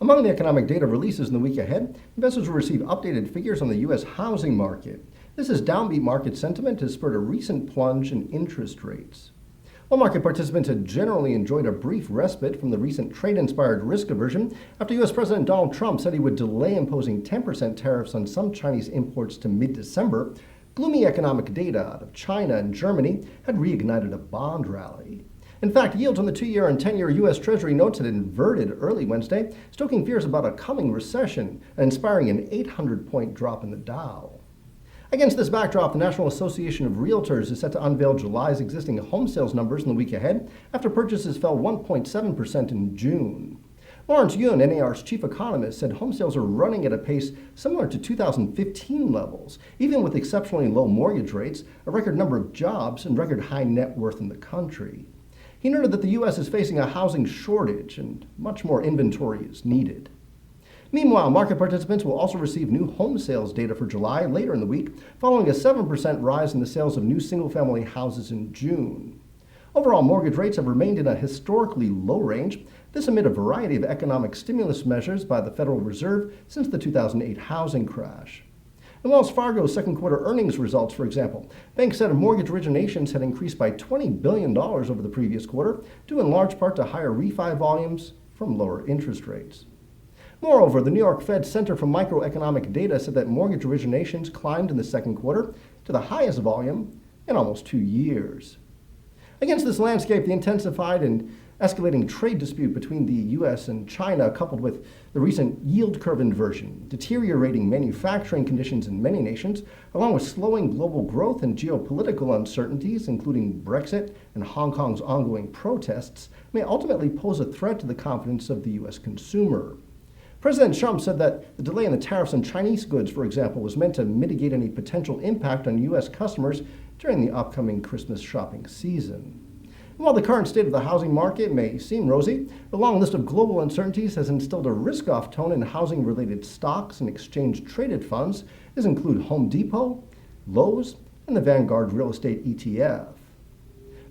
Among the economic data releases in the week ahead, investors will receive updated figures on the U.S. housing market. This as downbeat market sentiment has spurred a recent plunge in interest rates. While market participants had generally enjoyed a brief respite from the recent trade-inspired risk aversion after U.S. President Donald Trump said he would delay imposing 10% tariffs on some Chinese imports to mid-December, gloomy economic data out of China and Germany had reignited a bond rally. In fact, yields on the 2-year and 10-year U.S. Treasury notes had inverted early Wednesday, stoking fears about a coming recession and inspiring an 800-point drop in the Dow. Against this backdrop, the National Association of Realtors is set to unveil July's existing home sales numbers in the week ahead after purchases fell 1.7% in June. Lawrence Yun, NAR's chief economist, said home sales are running at a pace similar to 2015 levels, even with exceptionally low mortgage rates, a record number of jobs, and record high net worth in the country. He noted that the U.S. is facing a housing shortage and much more inventory is needed. Meanwhile, market participants will also receive new home sales data for July later in the week, following a 7% rise in the sales of new single-family houses in June. Overall, mortgage rates have remained in a historically low range, this amid a variety of economic stimulus measures by the Federal Reserve since the 2008 housing crash. In Wells Fargo's second quarter earnings results, for example, banks said mortgage originations had increased by $20 billion over the previous quarter, due in large part to higher refi volumes from lower interest rates. Moreover, the New York Fed Center for Microeconomic Data said that mortgage originations climbed in the second quarter to the highest volume in almost 2 years. Against this landscape, the intensified and escalating trade dispute between the U.S. and China, coupled with the recent yield curve inversion, deteriorating manufacturing conditions in many nations, along with slowing global growth and geopolitical uncertainties, including Brexit and Hong Kong's ongoing protests, may ultimately pose a threat to the confidence of the U.S. consumer. President Trump said that the delay in the tariffs on Chinese goods, for example, was meant to mitigate any potential impact on U.S. customers during the upcoming Christmas shopping season. And while the current state of the housing market may seem rosy, the long list of global uncertainties has instilled a risk-off tone in housing-related stocks and exchange-traded funds. These include Home Depot, Lowe's, and the Vanguard Real Estate ETF.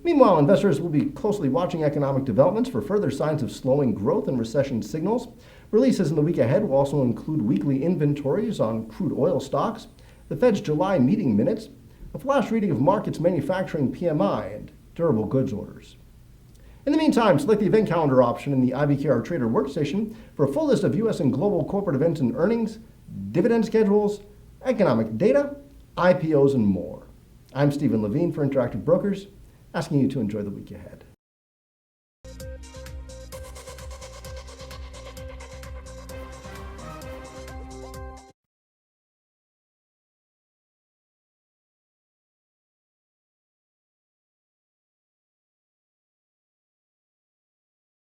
Meanwhile, investors will be closely watching economic developments for further signs of slowing growth and recession signals. Releases in the week ahead will also include weekly inventories on crude oil stocks, the Fed's July meeting minutes, a flash reading of markets manufacturing PMI, and durable goods orders. In the meantime, select the event calendar option in the IBKR Trader Workstation for a full list of U.S. and global corporate events and earnings, dividend schedules, economic data, IPOs, and more. I'm Steven Levine for Interactive Brokers, asking you to enjoy the week ahead.